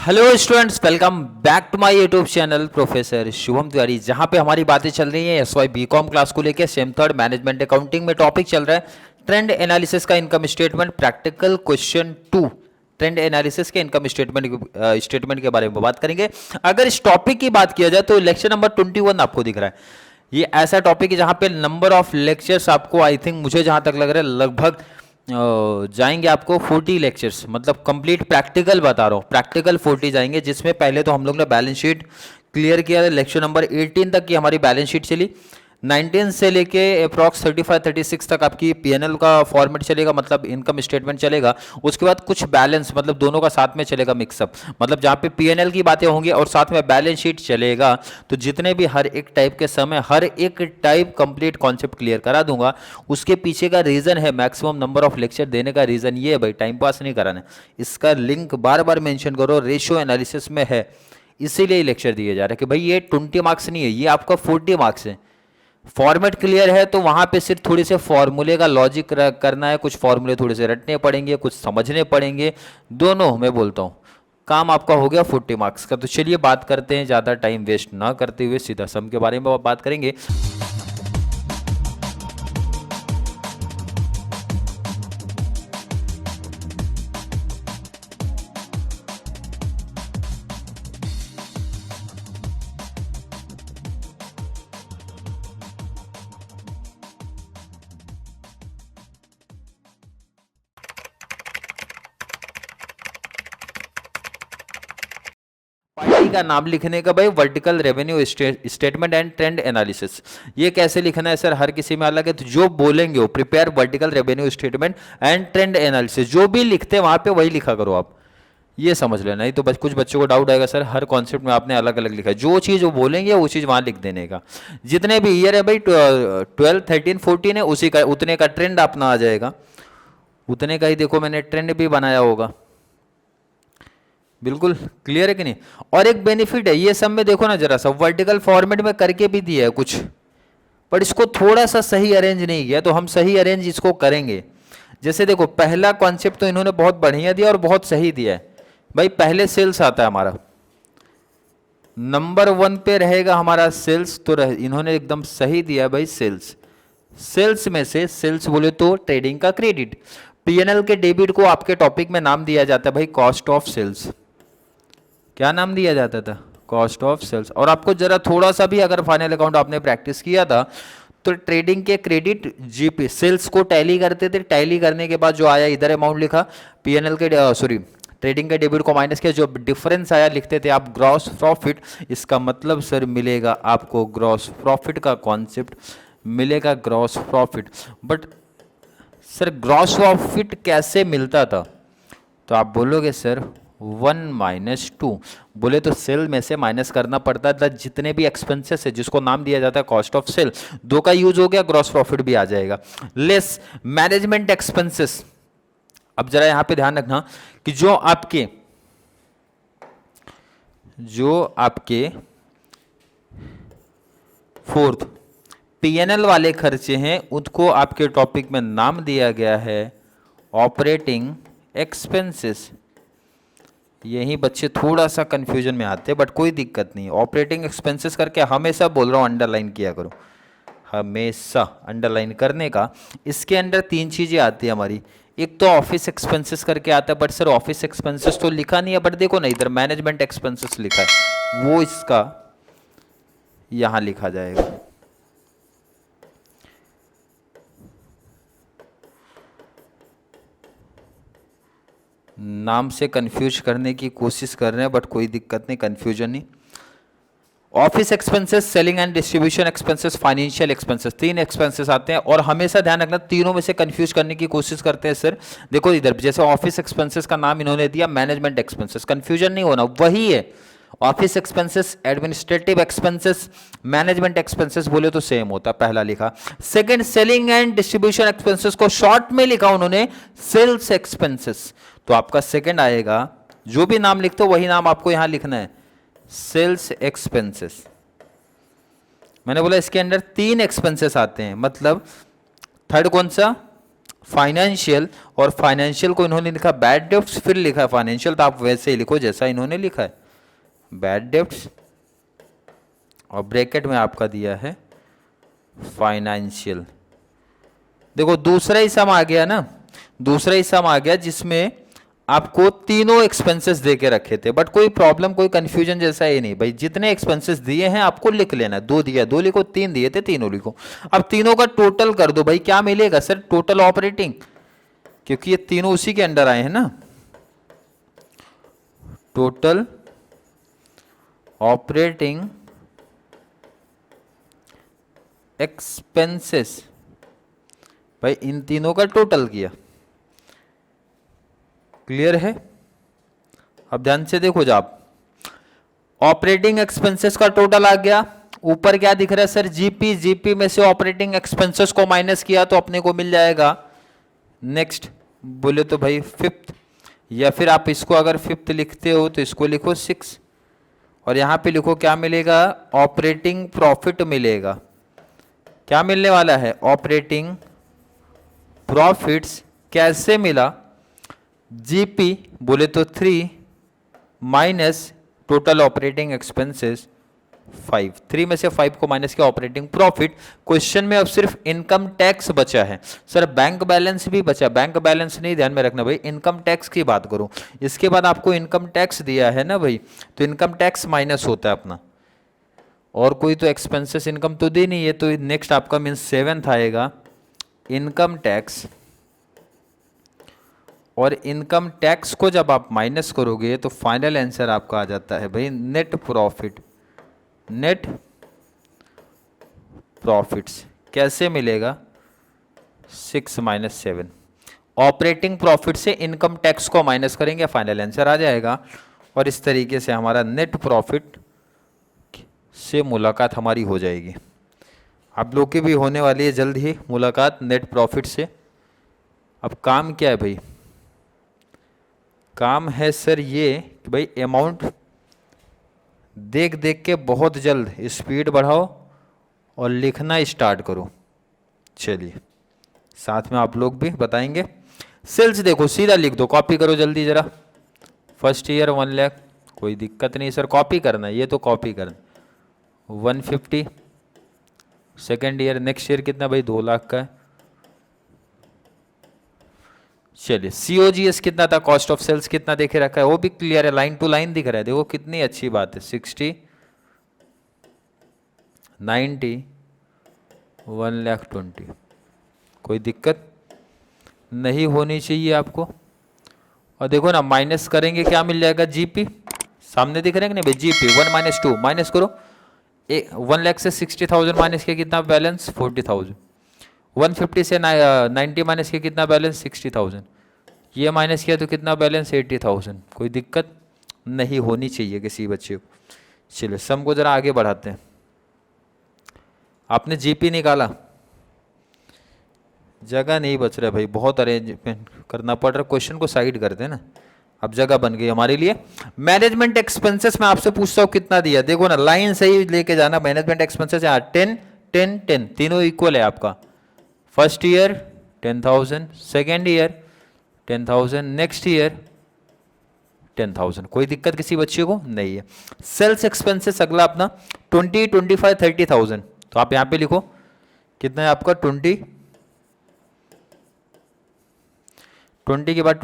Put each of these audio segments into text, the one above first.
Hello students, welcome back to my YouTube channel professor Shubham Tiwari, जहां पे हमारी बातें चल रही हैं एसवाई बीकॉम क्लास को लेकर। सेम थर्ड मैनेजमेंट अकाउंटिंग में टॉपिक चल रहा है ट्रेंड एनालिसिस का income statement practical question 2। Trend analysis के इनकम स्टेटमेंट के बारे में बात करेंगे। अगर इस टॉपिक की बात किया जाए तो लेक्चर नंबर 21 आपको दिख रहा है। ये ऐसा टॉपिक है जहां पे नंबर ऑफ लेक्चर्स आपको, आई थिंक, मुझे जहां तक लग रहा है लगभग जाएंगे आपको 40 लेक्चर्स, मतलब कंप्लीट प्रैक्टिकल बता रहा हूँ, प्रैक्टिकल 40 जाएंगे। जिसमें पहले तो हम लोग ने बैलेंस शीट क्लियर किया। लेक्चर नंबर 18 तक की हमारी बैलेंस शीट चली। 19 से लेके अप्रॉक्स 35-36 तक आपकी पीएनएल का फॉर्मेट चलेगा, मतलब इनकम स्टेटमेंट चलेगा। उसके बाद कुछ बैलेंस, मतलब दोनों का साथ में चलेगा मिक्सअप, मतलब जहाँ पे पीएनएल की बातें होंगी और साथ में बैलेंस शीट चलेगा। तो जितने भी हर एक टाइप के समय हर एक टाइप कंप्लीट कॉन्सेप्ट क्लियर करा दूंगा। उसके पीछे का रीज़न है, मैक्सिमम नंबर ऑफ लेक्चर देने का रीज़न ये है भाई, टाइम पास नहीं कराना है। इसका लिंक बार बार मेंशन करो, रेशियो एनालिसिस में है, इसीलिए लेक्चर दिए जा रहे हैं कि भाई ये 20 मार्क्स नहीं है, ये आपका 40 मार्क्स है। फॉर्मेट क्लियर है तो वहां पे सिर्फ थोड़े से फॉर्मूले का लॉजिक करना है, कुछ फॉर्मूले थोड़े से रटने पड़ेंगे, कुछ समझने पड़ेंगे, दोनों मैं बोलता हूँ। काम आपका हो गया 40 मार्क्स का। तो चलिए बात करते हैं, ज़्यादा टाइम वेस्ट ना करते हुए सीधा सम के बारे में बात करेंगे। पार्टी का नाम लिखने का भाई, vertical revenue statement and trend analysis. ये कैसे लिखना है सर, हर किसी में अलग है। तो जो बोलेंगे वो prepare vertical revenue statement and trend analysis, जो भी लिखते हैं वहां पे वही लिखा करो आप, ये समझ लेना। नहीं तो कुछ बच्चों को डाउट आएगा सर हर कॉन्सेप्ट में आपने अलग अलग लिखा है। जो चीज़ वो बोलेंगे वो चीज़ वहां लिख देने का। जितने भी ईयर है भाई 12, 13, 14 है, उसी का उतने का ट्रेंड अपना आ जाएगा। उतने का ही देखो मैंने ट्रेंड भी बनाया होगा। बिल्कुल क्लियर है कि नहीं। और एक बेनिफिट है ये सब में, देखो ना जरा सा, वर्टिकल फॉर्मेट में करके भी दिया है कुछ, पर इसको थोड़ा सा सही अरेंज नहीं किया, तो हम सही अरेंज इसको करेंगे। जैसे देखो, पहला कॉन्सेप्ट तो इन्होंने बहुत बढ़िया दिया और बहुत सही दिया है भाई। पहले सेल्स आता है हमारा, नंबर 1 पे रहेगा हमारा सेल्स, तो इन्होंने एकदम सही दिया है भाई सेल्स। सेल्स में से सेल्स बोले तो ट्रेडिंग का क्रेडिट। पीएनएल के डेबिट को आपके टॉपिक में नाम दिया जाता है भाई कॉस्ट ऑफ सेल्स। क्या नाम दिया जाता था? Cost of sales. और आपको जरा थोड़ा सा भी अगर फाइनल अकाउंट आपने प्रैक्टिस किया था तो ट्रेडिंग के क्रेडिट जीपी, सेल्स को टैली करते थे, टैली करने के बाद जो आया इधर अमाउंट लिखा, पीएनएल के सॉरी ट्रेडिंग के डेबिट को माइनस किया, जो डिफरेंस आया लिखते थे आप ग्रॉस प्रॉफिट। इसका मतलब सर मिलेगा आपको ग्रॉस प्रॉफिट का कॉन्सेप्ट मिलेगा, gross profit. But sir gross profit कैसे मिलता था? तो आप बोलोगे सर 1 - 2, बोले तो सेल में से माइनस करना पड़ता था जितने भी एक्सपेंसेस है, जिसको नाम दिया जाता है कॉस्ट ऑफ सेल। 2 का यूज हो गया, ग्रॉस प्रॉफिट भी आ जाएगा। Less management expenses. अब जरा यहां पे ध्यान रखना कि जो आपके फोर्थ पीएनएल वाले खर्चे हैं, उनको आपके टॉपिक में नाम दिया गया है ऑपरेटिंग एक्सपेंसेस। यही बच्चे थोड़ा सा कंफ्यूजन में आते हैं, बट कोई दिक्कत नहीं। ऑपरेटिंग एक्सपेंसेस करके हमेशा बोल रहा हूँ अंडरलाइन किया करो, हमेशा अंडरलाइन करने का। इसके अंदर 3 चीज़ें आती है हमारी। एक तो ऑफिस एक्सपेंसेस करके आता है, बट सर ऑफिस एक्सपेंसेस तो लिखा नहीं है, बट देखो ना इधर मैनेजमेंट एक्सपेंसेस लिखा है, वो इसका यहाँ लिखा जाएगा। नाम से कंफ्यूज करने की कोशिश कर रहे हैं, बट कोई दिक्कत नहीं, कंफ्यूजन नहीं। Office expenses, selling and distribution expenses, financial expenses, 3 expenses आते हैं। और हमेशा ध्यान रखना, तीनों में से कंफ्यूज करने की कोशिश करते हैं सर। देखो इधर जैसे ऑफिस एक्सपेंसेस का नाम इन्होंने दिया मैनेजमेंट एक्सपेंसेस, कंफ्यूजन नहीं होना, वही है। Office expenses, administrative expenses, management expenses बोले तो सेम होता, पहला लिखा। Second, selling and distribution expenses को शॉर्ट में लिखा उन्होंने सेल्स एक्सपेंसेस, तो आपका सेकंड आएगा। जो भी नाम लिखते हो वही नाम आपको यहां लिखना है, सेल्स एक्सपेंसेस। मैंने बोला इसके अंदर 3 एक्सपेंसेस आते हैं, मतलब थर्ड कौन सा? फाइनेंशियल, और फाइनेंशियल को इन्होंने लिखा बैड डेब्ट्स, फिर लिखा फाइनेंशियल, तो आप वैसे ही लिखो जैसा इन्होंने लिखा है, बैड डेब्ट्स और ब्रैकेट में आपका दिया है फाइनेंशियल। देखो दूसरा ही सम आ गया ना, दूसरा ही सम आ गया जिसमें आपको तीनों एक्सपेंसेस दे के रखे थे, बट कोई प्रॉब्लम कोई कंफ्यूजन जैसा ही नहीं भाई, जितने एक्सपेंसेस दिए हैं आपको लिख लेना, दो दिया दो लिखो, तीन दिए थे तीनों लिखो। अब तीनों का टोटल कर दो भाई, क्या मिलेगा सर, टोटल ऑपरेटिंग, क्योंकि ये तीनों उसी के अंडर आए हैं ना, टोटल ऑपरेटिंग एक्सपेंसेस, भाई इन तीनों का टोटल किया। क्लियर है? अब ध्यान से देखो जब ऑपरेटिंग एक्सपेंसेस का टोटल आ गया, ऊपर क्या दिख रहा है सर, जीपी, जीपी में से ऑपरेटिंग एक्सपेंसेस को माइनस किया तो अपने को मिल जाएगा नेक्स्ट, बोले तो भाई फिफ्थ, या फिर आप इसको अगर फिफ्थ लिखते हो तो इसको लिखो 6, और यहां पे लिखो क्या मिलेगा, ऑपरेटिंग प्रॉफिट मिलेगा। क्या मिलने वाला है, ऑपरेटिंग प्रॉफिट्स। कैसे मिला, जीपी बोले तो 3 माइनस टोटल ऑपरेटिंग एक्सपेंसेस 5, 3 में से 5 को माइनस किया, ऑपरेटिंग प्रॉफिट। क्वेश्चन में अब सिर्फ इनकम टैक्स बचा है सर, बैंक बैलेंस भी बचा, बैंक बैलेंस नहीं, ध्यान में रखना भाई, इनकम टैक्स की बात करूं, इसके बाद आपको इनकम टैक्स दिया है ना भाई, तो इनकम टैक्स माइनस होता है अपना, और कोई तो एक्सपेंसेस इनकम तो दे नहीं है, तो नेक्स्ट आपका मीन्स 7th आएगा इनकम टैक्स, और इनकम टैक्स को जब आप माइनस करोगे तो फाइनल आंसर आपका आ जाता है भाई नेट प्रॉफिट, नेट प्रॉफिट्स। कैसे मिलेगा, 6 माइनस 7, ऑपरेटिंग प्रॉफिट से इनकम टैक्स को माइनस करेंगे, फाइनल आंसर आ जाएगा, और इस तरीके से हमारा नेट प्रॉफिट से मुलाकात हमारी हो जाएगी। आप लोग की भी होने वाली है जल्द ही मुलाकात नेट प्रॉफिट से। अब काम क्या है भाई, काम है सर ये कि भाई अमाउंट देख देख के बहुत जल्द स्पीड बढ़ाओ और लिखना स्टार्ट करो। चलिए साथ में आप लोग भी बताएंगे। सेल्स देखो सीधा लिख दो, कॉपी करो जल्दी जरा। फर्स्ट ईयर 1 लाख, कोई दिक्कत नहीं सर, कॉपी करना है, ये तो कॉपी करना। 150 सेकेंड ईयर, नेक्स्ट ईयर कितना भाई 2 लाख का है। चलिए COGS कितना था, कॉस्ट ऑफ सेल्स कितना देखे रखा है, वो भी क्लियर है, लाइन टू लाइन दिख रहा है, देखो कितनी अच्छी बात है। 60 90 1,20,000, कोई दिक्कत नहीं होनी चाहिए आपको। और देखो ना माइनस करेंगे क्या मिल जाएगा, जीपी सामने दिख रहे हैं कि नहीं भाई, जीपी 1 माइनस 2 माइनस करो, 1 लाख से 60,000 माइनस किया कितना बैलेंस 40,000, 150 से 90 माइनस किया कितना बैलेंस 60,000, ये माइनस किया तो कितना बैलेंस 80,000। कोई दिक्कत नहीं होनी चाहिए किसी बच्चे को। चलिए सम को जरा आगे बढ़ाते हैं। आपने जीपी निकाला, जगह नहीं बच रहा भाई, बहुत अरेंजमेंट करना पड़ रहा, क्वेश्चन को साइड कर देना, अब जगह बन गई हमारे लिए। मैनेजमेंट एक्सपेंसेस में आपसे पूछता हूँ कितना दिया, देखो ना लाइन सही लेके जाना। मैनेजमेंट एक्सपेंसेस यहाँ 10 10 10 तीनों इक्वल है आपका। First year 10,000, second year 10,000, next year 10,000, कोई दिक्कत किसी बच्चे को नहीं है। सेल्स एक्सपेंसेस अगला अपना 20 25 30,000, तो आप यहाँ पे लिखो कितना है आपका 20 के बाद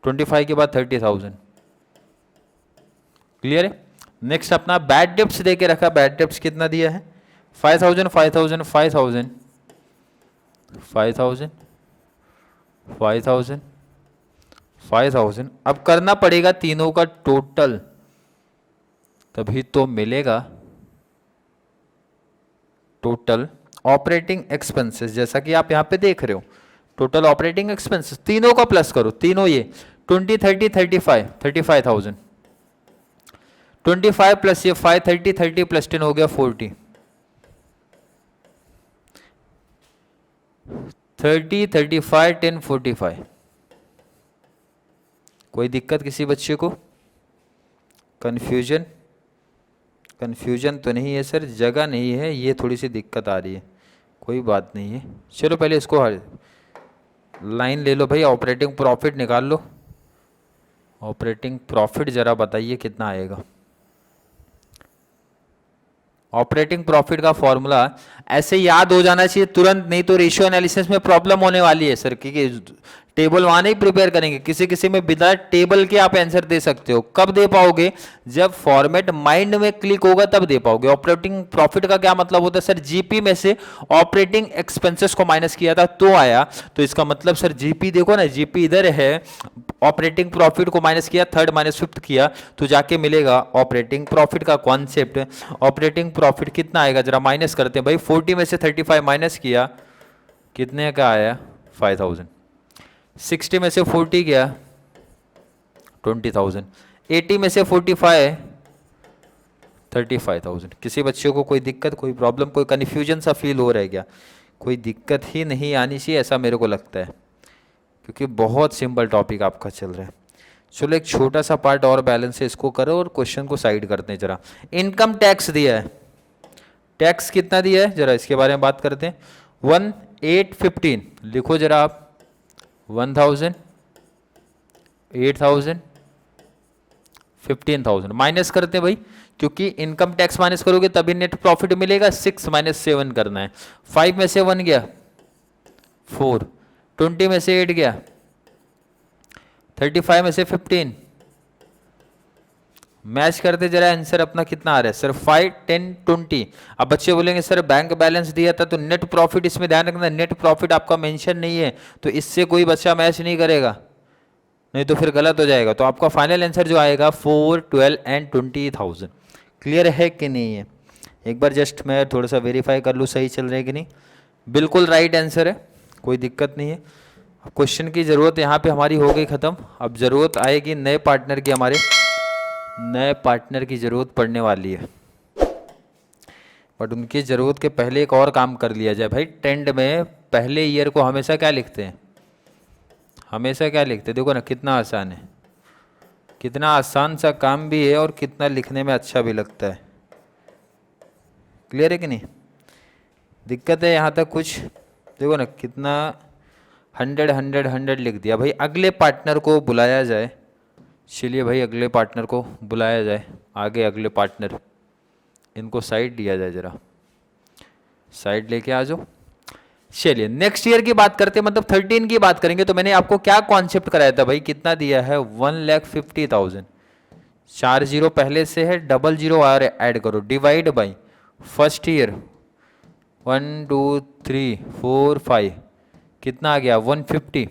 25 के बाद 30,000। क्लियर है? नेक्स्ट अपना बैड डेब्ट्स दे के रखा, बैड डेब्ट्स कितना दिया है 5,000 5,000 5,000 5,000 5,000 5,000। अब करना पड़ेगा तीनों का टोटल, तभी तो मिलेगा टोटल ऑपरेटिंग एक्सपेंसेस। जैसा कि आप यहां पे देख रहे हो टोटल ऑपरेटिंग एक्सपेंसेस, तीनों का प्लस करो, तीनों ये 20 30 35 35,000, 25 प्लस ये 5 30 30 प्लस 10 हो गया 40, 30 35 10 45। कोई दिक्कत किसी बच्चे को, कंफ्यूजन तो नहीं है सर, जगह नहीं है, ये थोड़ी सी दिक्कत आ रही है। कोई बात नहीं है। चलो पहले इसको लाइन ले लो भाई, ऑपरेटिंग प्रॉफिट निकाल लो। ऑपरेटिंग प्रॉफिट जरा बताइए कितना आएगा। ऑपरेटिंग प्रॉफिट का फॉर्मूला ऐसे याद हो जाना चाहिए तुरंत, नहीं तो रेशियो एनालिसिस में प्रॉब्लम होने वाली है सर, क्योंकि टेबल वहां नहीं प्रिपेयर करेंगे, किसी किसी में बिना टेबल के आप आंसर दे सकते हो। कब दे पाओगे? जब फॉर्मेट माइंड में क्लिक होगा तब दे पाओगे। ऑपरेटिंग प्रॉफिट का क्या मतलब होता है सर? जीपी में से ऑपरेटिंग एक्सपेंसेस को माइनस किया था तो आया, तो इसका मतलब सर जीपी देखो ना, जीपी इधर है, ऑपरेटिंग प्रॉफिट को माइनस किया, थर्ड माइनस फिफ्थ किया, तो जाके मिलेगा ऑपरेटिंग प्रॉफिट का कॉन्सेप्ट। ऑपरेटिंग प्रॉफिट कितना आएगा जरा माइनस करते हैं भाई। 40 में से 35 माइनस किया, कितने का आया? 5000। 60 में से 40 गया, 20,000। 80 में से 45, 35,000। किसी बच्चे को कोई दिक्कत, कोई प्रॉब्लम, कोई कन्फ्यूजन सा फील हो रहा है क्या? कोई दिक्कत ही नहीं आनी चाहिए ऐसा मेरे को लगता है, क्योंकि बहुत सिंपल टॉपिक आपका चल रहा है। चलो एक छोटा सा पार्ट और बैलेंस है, इसको करो और क्वेश्चन को साइड करते हैं जरा। इनकम टैक्स दिया है, टैक्स कितना दिया है जरा इसके बारे में बात करते हैं। 1815 लिखो जरा आप। 1000, 8000, 15,000 माइनस करते हैं भाई, क्योंकि इनकम टैक्स माइनस करोगे तभी नेट प्रॉफिट मिलेगा। 6 माइनस 7 करना है। 5 में से 1 गया, 4। 20 में से 8 गया, 35 में से 15। मैच करते जरा, आंसर अपना कितना आ रहा है सर? 5, 10, 20। अब बच्चे बोलेंगे सर बैंक बैलेंस दिया था तो नेट प्रॉफिट, इसमें ध्यान रखना नेट प्रॉफिट आपका मेंशन नहीं है, तो इससे कोई बच्चा मैच नहीं करेगा, नहीं तो फिर गलत हो जाएगा। तो आपका फाइनल आंसर जो आएगा 4, 12 एंड 20,000। क्लियर है कि नहीं है? एक बार जस्ट मैं थोड़ा सा वेरीफाई कर लूँ सही चल रहा है कि नहीं। बिल्कुल राइट आंसर है, कोई दिक्कत नहीं है। क्वेश्चन की ज़रूरत यहाँ पे हमारी हो गई ख़त्म। अब ज़रूरत आएगी नए पार्टनर की, हमारे नए पार्टनर की ज़रूरत पड़ने वाली है, बट उनकी ज़रूरत के पहले एक और काम कर लिया जाए भाई। ट्रेंड में पहले ईयर को हमेशा क्या लिखते हैं? हमेशा क्या लिखते हैं? देखो ना कितना आसान है, कितना आसान सा काम भी है और कितना लिखने में अच्छा भी लगता है। क्लियर है कि नहीं? दिक्कत है यहाँ तक कुछ? देखो ना कितना 100 100 100 लिख दिया भाई। अगले पार्टनर को बुलाया जाए, चलिए भाई अगले पार्टनर को बुलाया जाए। आगे अगले पार्टनर, इनको साइड दिया जाए जरा, साइड लेके आ जाओ। चलिए नेक्स्ट ईयर की बात करते हैं, मतलब 13 की बात करेंगे। तो मैंने आपको क्या कॉन्सेप्ट कराया था भाई? कितना दिया है? 1,50,000। 4 जीरो पहले से है, डबल जीरो और ऐड करो, डिवाइड बाई फर्स्ट ईयर 1 2 3 4 5, कितना आ गया? 150।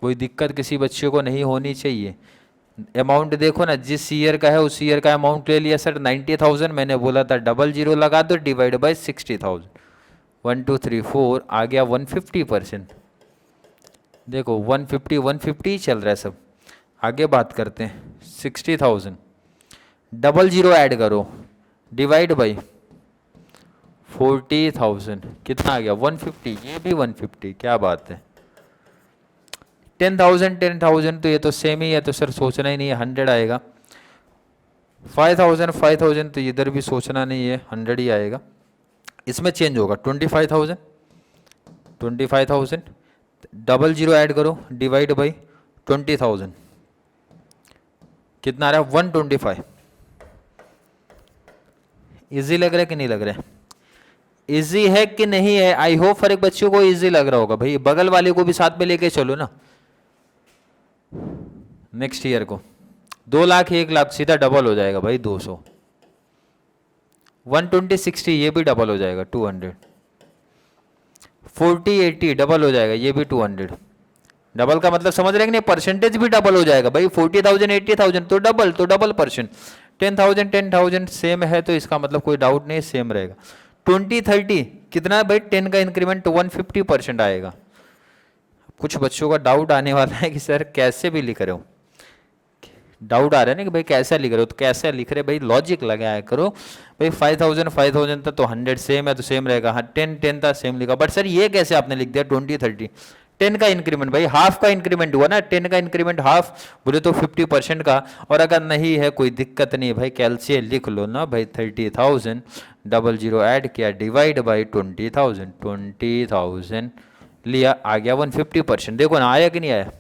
कोई दिक्कत किसी बच्चे को नहीं होनी चाहिए। अमाउंट देखो ना, जिस ईयर का है उस ईयर का अमाउंट ले लिया सर 90,000। मैंने बोला था डबल जीरो लगा दो, डिवाइड बाय 60,000। 1 2 3 4 आ गया 150%। देखो 150 150 चल रहा है सब। आगे बात करते हैं 60,000, डबल जीरो ऐड करो, डिवाइड बाई 40,000, कितना आ गया? 150। ये भी 150, क्या बात है। 10,000 10,000 तो ये तो सेम ही है, तो सर सोचना ही नहीं है, 100 आएगा। 5,000 5,000 तो इधर भी सोचना नहीं है, 100 ही आएगा। इसमें चेंज होगा 25,000 25,000, डबल जीरो ऐड करो, डिवाइड बाई 20,000, कितना आ रहा है? 125। इजी लग रहा है कि नहीं लग रहा है? इजी है कि नहीं है? आई होप हर एक बच्चों को इजी लग रहा होगा भाई। बगल वाले को भी साथ में लेके चलो ना। नेक्स्ट ईयर को 2 लाख 1 लाख सीधा डबल हो जाएगा भाई, 200। 120 60 ये भी डबल हो जाएगा, 200। 40 80 डबल हो जाएगा, ये भी 200। डबल का मतलब समझ रहे हैं कि नहीं? परसेंटेज भी डबल हो जाएगा भाई। 40,000 80,000 तो डबल परसेंट। 10,000 10,000 सेम है, तो इसका मतलब कोई डाउट नहीं, सेम रहेगा। 20 30 कितना है भाई? 10 का इंक्रीमेंट 150% आएगा। कुछ बच्चों का डाउट आने वाला है कि सर कैसे भी लिख रहे हो, डाउट आ रहा है ना कि भाई कैसा लिख रहे हो, तो कैसे लिख रहे भाई? लॉजिक लगाया करो भाई। 5,000 था तो 100 सेम है तो सेम रहेगा। हाँ 10 10 था सेम लिखा, बट सर ये कैसे आपने लिख दिया 20 30? 10 का इंक्रीमेंट, भाई हाफ का इंक्रीमेंट हुआ ना, 10 का इंक्रीमेंट हाफ बोले तो 50% का। और अगर नहीं है कोई दिक्कत नहीं भाई, कैलकुलेट लिख लो ना भाई, 30,000 डबल जीरो ऐड किया डिवाइड बाई 20,000 लिया, आ गया 150%। देखो ना आया कि नहीं आया,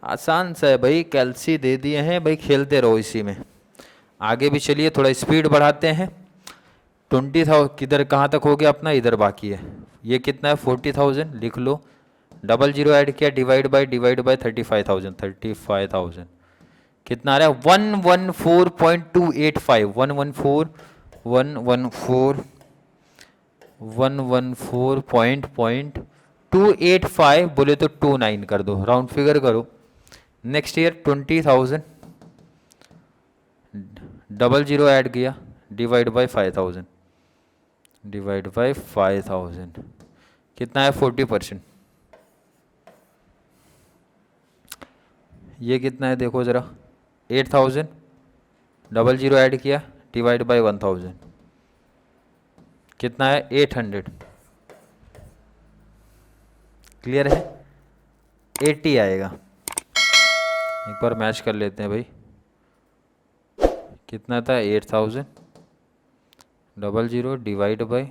आसान सा है भाई, कैलसी दे दिए हैं भाई, खेलते रहो इसी में। आगे भी चलिए, थोड़ा स्पीड बढ़ाते हैं। 20,000 किधर कहाँ तक हो गया अपना, इधर बाकी है। ये कितना है 40,000 लिख लो, डबल जीरो ऐड किया डिवाइड बाय 35,000 कितना आ रहा है 114.285 बोले तो 29 कर दो, राउंड फिगर करो। Next year 20,000 double zero add किया डिवाइड बाय 5,000 कितना है 40%। ये कितना है देखो ज़रा, 8,000 डबल जीरो ऐड किया डिवाइड बाय 1,000 कितना है 800। क्लियर है, 80 आएगा। एक बार मैच कर लेते हैं भाई, कितना था 8,000 double zero divide by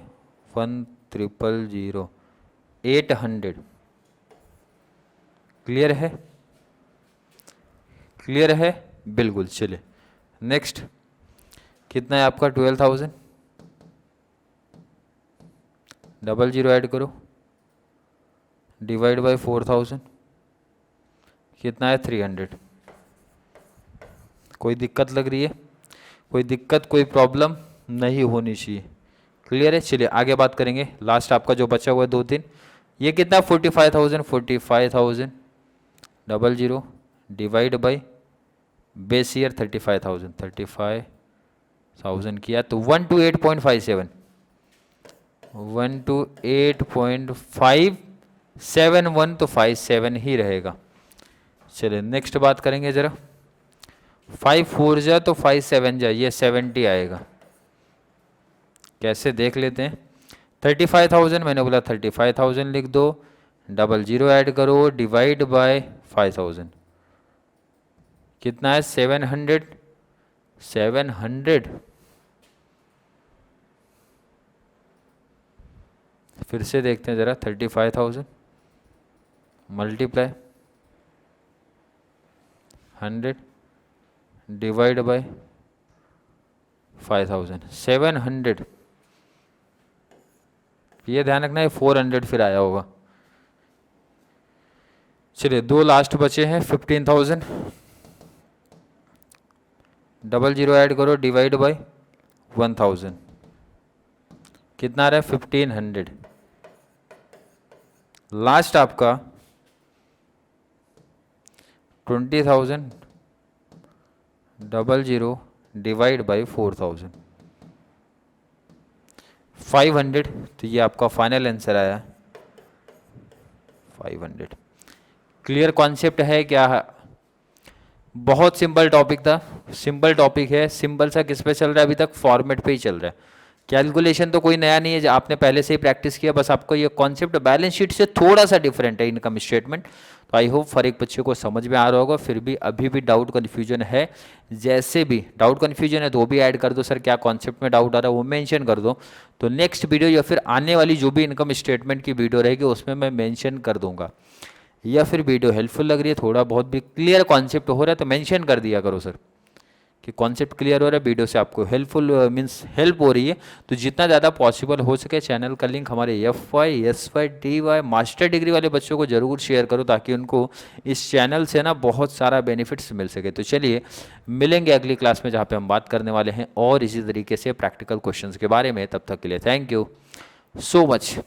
1,000 800। Clear है, क्लियर है बिल्कुल। चलिए नेक्स्ट कितना है आपका 12,000 डबल जीरो ऐड करो डिवाइड बाई 4,000 कितना है 300। कोई दिक्कत लग रही है, कोई दिक्कत कोई प्रॉब्लम नहीं होनी चाहिए। क्लियर है, चलिए आगे बात करेंगे। लास्ट आपका जो बचा हुआ है 2-3, ये कितना 45,000 double zero divide by base year 35,000 किया तो 128.57 128.571 तो 57 ही रहेगा। चलिए नेक्स्ट बात करेंगे जरा, 5 4 जा तो 5 7 जा, ये 70 आएगा। कैसे देख लेते हैं, 35,000 मैंने बोला 35,000 लिख दो, डबल जीरो ऐड करो डिवाइड बाय 5,000 कितना है 700। फिर से देखते हैं ज़रा, 35,000 मल्टीप्लाई 100 डिवाइड बाय 5,000 700। ये ध्यान रखना है 400 फिर आया होगा। चलिए दो लास्ट बचे हैं, 15,000 डबल जीरो ऐड करो डिवाइड बाय 1,000 कितना आ रहा है 1,500। लास्ट आपका 20,000 डबल जीरो डिवाइड बाई 4,000 500। तो ये आपका फाइनल आंसर आया 500। क्लियर कॉन्सेप्ट है क्या? बहुत सिंपल टॉपिक था, सिंपल टॉपिक है। सिंपल सा किस पे चल रहा है अभी तक, फॉर्मेट पे ही चल रहा है। कैलकुलेशन तो कोई नया नहीं है, आपने पहले से ही प्रैक्टिस किया, बस आपको ये कॉन्सेप्ट बैलेंस शीट से थोड़ा सा डिफरेंट है, इनकम स्टेटमेंट। तो आई होप हर एक बच्चे को समझ में आ रहा होगा। फिर भी अभी भी डाउट कन्फ्यूजन है, जैसे भी डाउट कन्फ्यूजन है तो वो भी ऐड कर दो, सर क्या कॉन्सेप्ट में डाउट आ रहा है वो मेंशन कर दो। तो नेक्स्ट वीडियो या फिर आने वाली जो भी इनकम स्टेटमेंट की वीडियो रहेगी उसमें मैं मेंशन कर दूंगा। या फिर वीडियो हेल्पफुल लग रही है, थोड़ा बहुत भी क्लियर कॉन्सेप्ट हो रहा है तो मेंशन कर दिया करो सर कि कॉन्सेप्ट क्लियर हो रहा है, वीडियो से आपको हेल्पफुल मीन्स हेल्प हो रही है। तो जितना ज़्यादा पॉसिबल हो सके चैनल का लिंक हमारे FY SY DY master degree वाले बच्चों को ज़रूर शेयर करो, ताकि उनको इस चैनल से ना बहुत सारा बेनिफिट्स मिल सके। तो चलिए मिलेंगे अगली क्लास में, जहाँ पे हम बात करने वाले हैं और इसी तरीके से प्रैक्टिकल क्वेश्चंस के बारे में। तब तक के लिए थैंक यू सो मच।